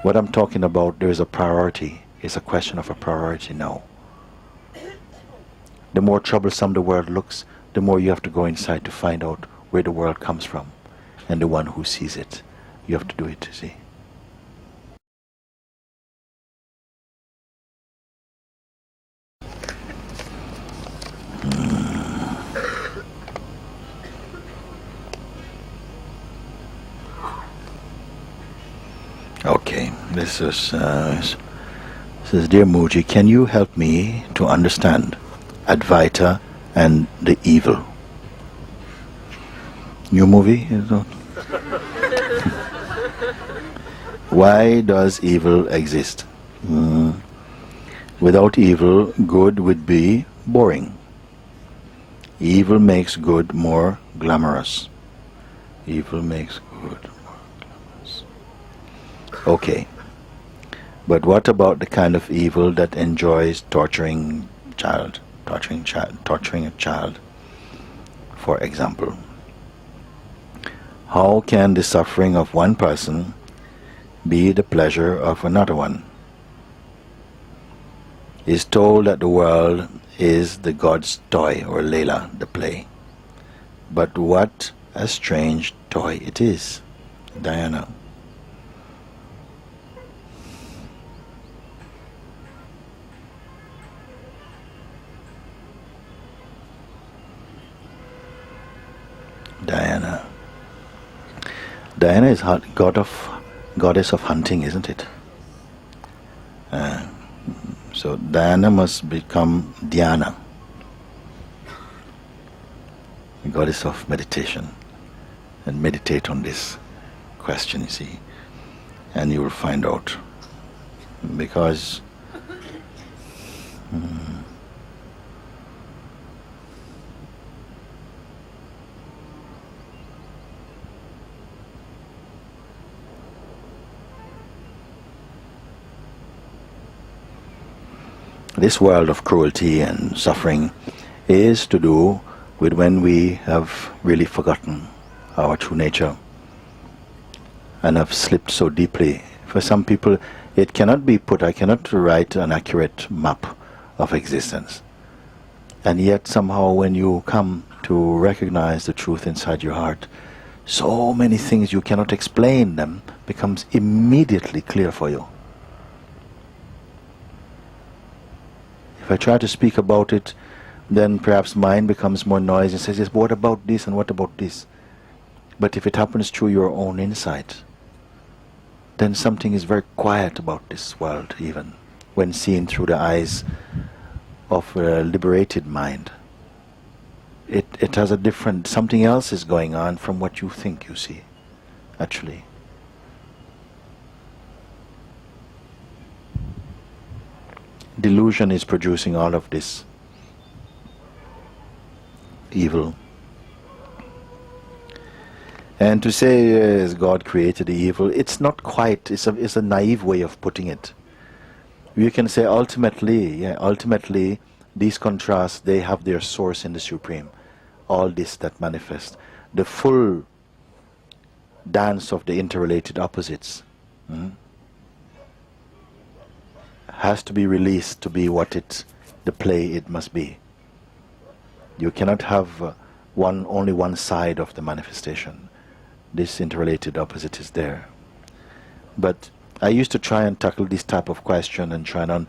What I'm talking about, there is a priority. It's a question of a priority now. The more troublesome the world looks, the more you have to go inside to find out where the world comes from and the one who sees it. You have to do it, you see. Okay, this says, Dear Mooji, can you help me to understand Advaita and the evil? New movie? Why does evil exist? Without evil, good would be boring. Evil makes good more glamorous. Evil makes good more glamorous. Okay. But what about the kind of evil that enjoys torturing a child, for example? How can the suffering of one person be the pleasure of another one? It's told that the world is the god's toy, or Leela, the play. But what a strange toy it is, Diana. Diana. Diana is goddess of hunting, isn't it? So Diana must become Dhyana, the goddess of meditation, and meditate on this question, you see, and you will find out. Because this world of cruelty and suffering is to do with when we have really forgotten our true nature and have slipped so deeply. For some people, it cannot be put, I cannot write an accurate map of existence. And yet somehow when you come to recognize the truth inside your heart, so many things you cannot explain them becomes immediately clear for you. If I try to speak about it, then perhaps mind becomes more noisy and says, yes, what about this and what about this? But if it happens through your own insight, then something is very quiet about this world, even when seen through the eyes of a liberated mind. It has a different, something else is going on from what you think you see, actually. Delusion is producing all of this evil. And to say yes, God created the evil, it's not quite, it's a naive way of putting it. You can say ultimately these contrasts, they have their source in the Supreme. All this that manifests. The full dance of the interrelated opposites has to be released to be what the play it must be. You cannot have only one side of the manifestation. This interrelated opposite is there. But I used to try and tackle this type of question and try on,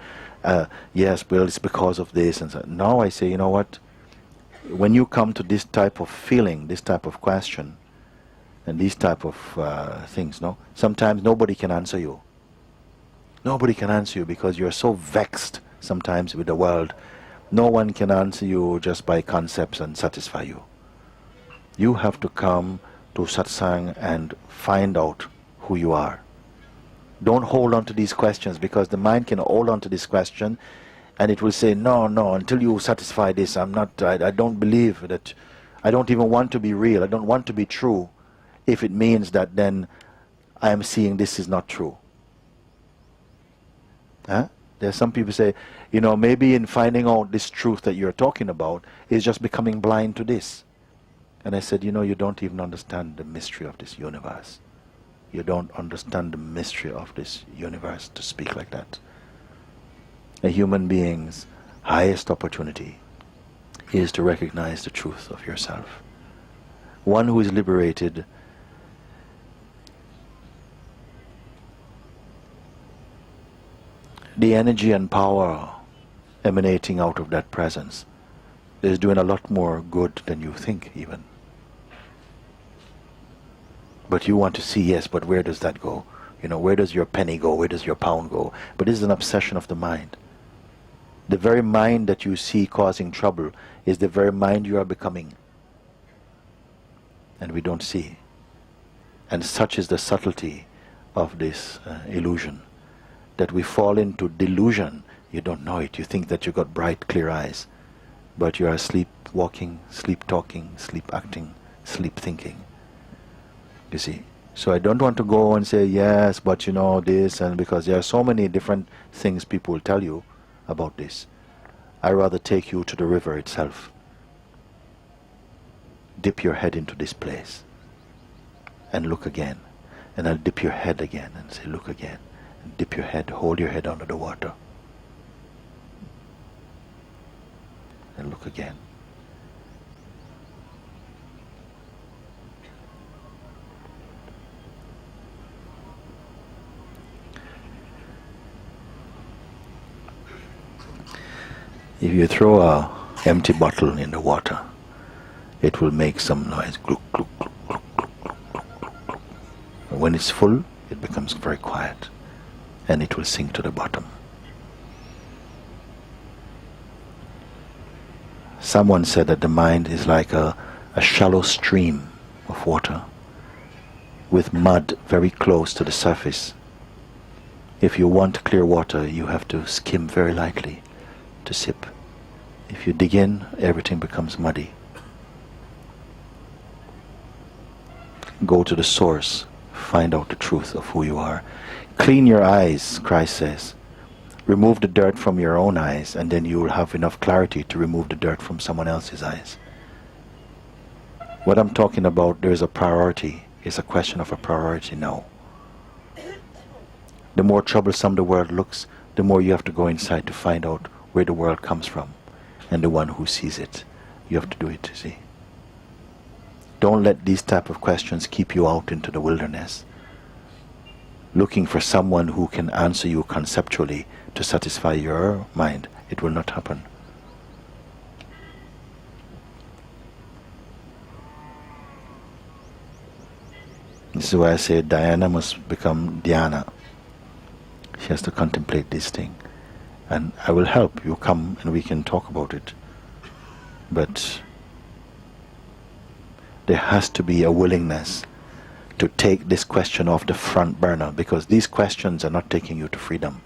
yes, well, it's because of this and so. Now I say, you know what? When you come to this type of feeling, this type of question, and these type of things, no, sometimes nobody can answer you. Nobody can answer you because you're so vexed sometimes with the world. No one can answer you just by concepts and satisfy you. You have to come to satsang and find out who you are. Don't hold on to these questions, because the mind can hold on to this question and it will say, no, until you satisfy this, I don't believe that, I don't even want to be real, I don't want to be true, if it means that then I am seeing this is not true. There's some people say, maybe in finding out this truth that you're talking about is just becoming blind to this. And I said, you don't even understand the mystery of this universe. You don't understand the mystery of this universe to speak like that. A human being's highest opportunity is to recognize the truth of yourself. One who is liberated the energy and power emanating out of that presence is doing a lot more good than you think even. But you want to see, yes, but where does that go? You know, where does your penny go? Where does your pound go? But this is an obsession of the mind. The very mind that you see causing trouble is the very mind you are becoming. And we don't see. And such is the subtlety of this illusion, that we fall into delusion. You don't know it. You think that you got bright, clear eyes, but you are sleepwalking, sleep talking, sleep acting, sleep thinking. You see. So I don't want to go and say, yes, but you know this, and because there are so many different things people will tell you about this. I rather take you to the river itself. Dip your head into this place and look again. And I'll dip your head again and say, look again. And dip your head, hold your head under the water. And look again. If you throw a empty bottle in the water, it will make some noise. Gluk, gluk, gluk, gluk, gluk, gluk, gluk, gluk. When it's full, it becomes very quiet, and it will sink to the bottom. Someone said that the mind is like a shallow stream of water with mud very close to the surface. If you want clear water, you have to skim very lightly to sip. If you dig in, everything becomes muddy. Go to the source, find out the truth of who you are. Clean your eyes, Christ says. Remove the dirt from your own eyes, and then you will have enough clarity to remove the dirt from someone else's eyes. What I'm talking about, there is a priority. It's a question of a priority now. The more troublesome the world looks, the more you have to go inside to find out where the world comes from and the one who sees it. You have to do it, you see. Don't let these type of questions keep you out into the wilderness, looking for someone who can answer you conceptually to satisfy your mind. It will not happen. This is why I say Diana must become Dhyana. She has to contemplate this thing. And I will help you. Come and we can talk about it. But there has to be a willingness to take this question off the front burner, because these questions are not taking you to freedom.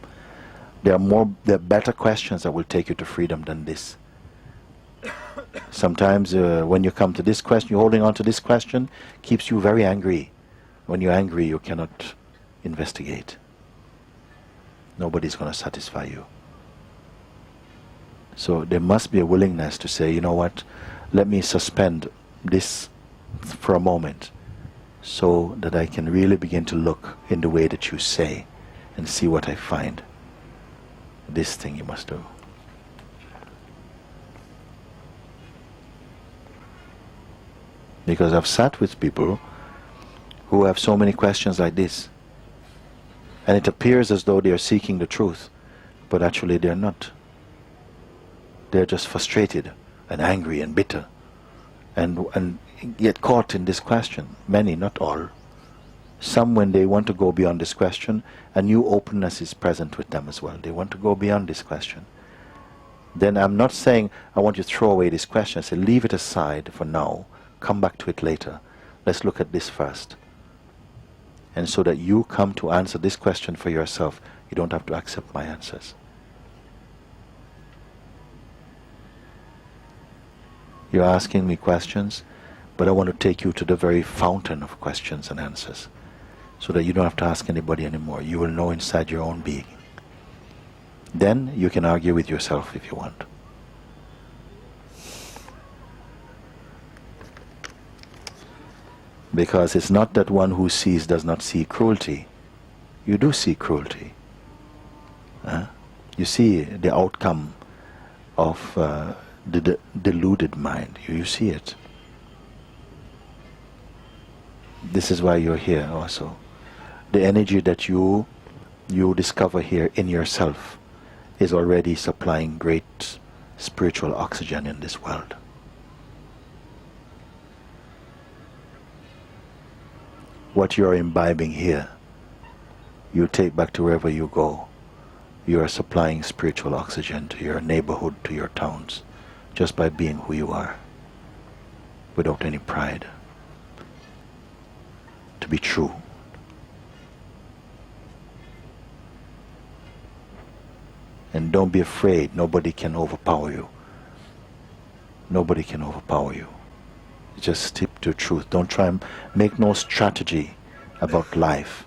There are better questions that will take you to freedom than this. Sometimes when you come to this question, you're holding on to this question, keeps you very angry. When you're angry, you cannot investigate. Nobody's going to satisfy you. So there must be a willingness to say, you know what, let me suspend this for a moment so that I can really begin to look in the way that you say and see what I find. This thing you must do. Because I've sat with people who have so many questions like this, and it appears as though they are seeking the truth, but actually they are not. They're just frustrated and angry and bitter and get caught in this question. Many, not all. Some, when they want to go beyond this question, a new openness is present with them as well. They want to go beyond this question. Then I'm not saying I want you to throw away this question. I say leave it aside for now. Come back to it later. Let's look at this first. And so that you come to answer this question for yourself, you don't have to accept my answers. You're asking me questions, but I want to take you to the very fountain of questions and answers, so that you don't have to ask anybody anymore. You will know inside your own being. Then you can argue with yourself if you want. Because it's not that one who sees does not see cruelty. You do see cruelty. You see the outcome of the deluded mind. You see it. This is why you're here also. The energy that you discover here in yourself is already supplying great spiritual oxygen in this world. What you're imbibing here, you take back to wherever you go. You are supplying spiritual oxygen to your neighborhood, to your towns, just by being who you are, without any pride. To be true. And don't be afraid. Nobody can overpower you. Nobody can overpower you. Just stick to truth. Don't try and make no strategy about life.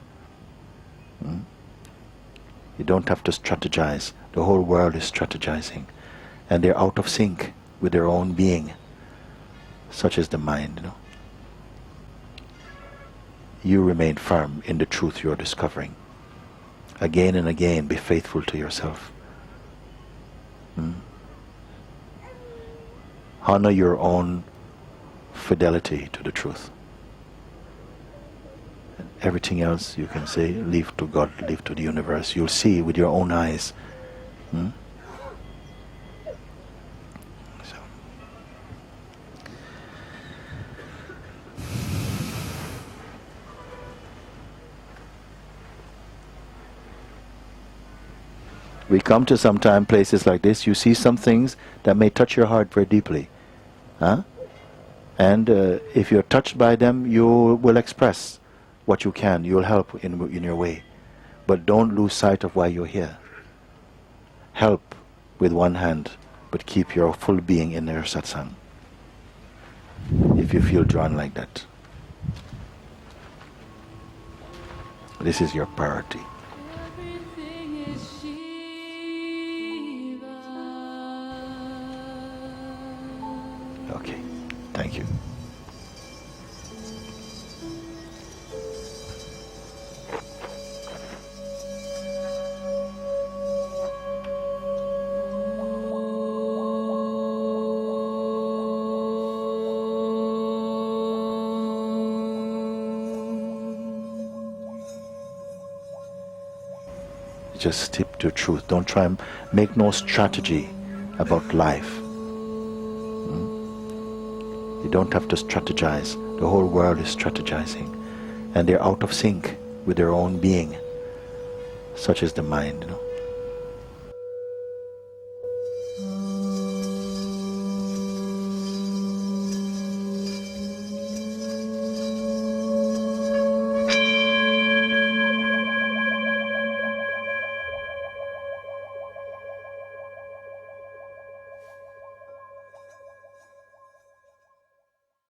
You don't have to strategize. The whole world is strategizing. And they're out of sync with their own being. Such is the mind, you know. You remain firm in the truth you're discovering. Again and again, be faithful to yourself. Honor your own fidelity to the truth. And everything else you can say, leave to God, leave to the universe. You'll see with your own eyes. So. We come to sometime places like this, you see some things that may touch your heart very deeply. And if you're touched by them, you will express what you can. You'll help in your way. But don't lose sight of why you're here. Help with one hand, but keep your full being in your satsang. If you feel drawn like that. This is your priority. Okay, thank you. Just stick to truth. Don't try and make no strategy about life. You don't have to strategize. The whole world is strategizing. And they're out of sync with their own being. Such is the mind, you know.